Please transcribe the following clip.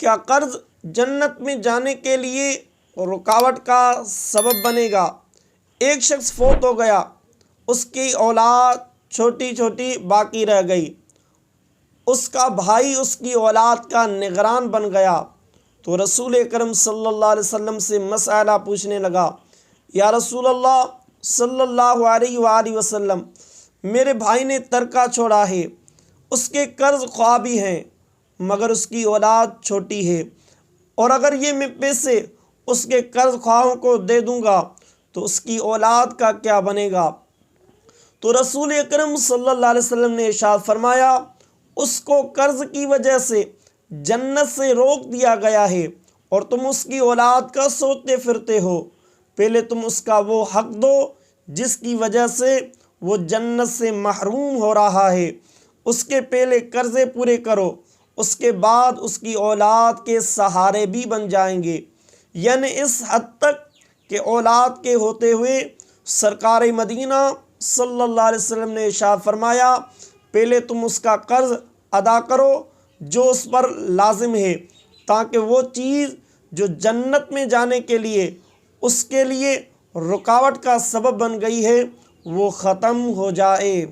کیا قرض جنت میں جانے کے لیے رکاوٹ کا سبب بنے گا؟ ایک شخص فوت ہو گیا، اس کی اولاد چھوٹی چھوٹی باقی رہ گئی، اس کا بھائی اس کی اولاد کا نگران بن گیا، تو رسول اکرم صلی اللہ علیہ وسلم سے مسئلہ پوچھنے لگا، یا رسول اللہ صلی اللہ علیہ وآلہ وسلم، میرے بھائی نے ترکہ چھوڑا ہے، اس کے قرض خواہ بھی ہیں مگر اس کی اولاد چھوٹی ہے، اور اگر یہ میں پیسے اس کے قرض خواہوں کو دے دوں گا تو اس کی اولاد کا کیا بنے گا؟ تو رسول اکرم صلی اللہ علیہ وسلم نے ارشاد فرمایا، اس کو قرض کی وجہ سے جنت سے روک دیا گیا ہے اور تم اس کی اولاد کا سوتے پھرتے ہو، پہلے تم اس کا وہ حق دو جس کی وجہ سے وہ جنت سے محروم ہو رہا ہے، اس کے پہلے قرضے پورے کرو، اس کے بعد اس کی اولاد کے سہارے بھی بن جائیں گے۔ یعنی اس حد تک کہ اولاد کے ہوتے ہوئے سرکار مدینہ صلی اللہ علیہ وسلم نے ارشاد فرمایا، پہلے تم اس کا قرض ادا کرو جو اس پر لازم ہے، تاکہ وہ چیز جو جنت میں جانے کے لیے اس کے لیے رکاوٹ کا سبب بن گئی ہے وہ ختم ہو جائے۔